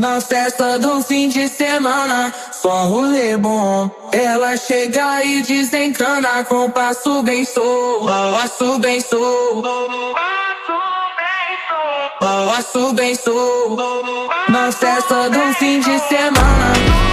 Na festa do fim de semana, só rolê bom. Ela chega e desencana com passo bem solto, passo bem solto, passo bem solto. Na festa do fim de semana.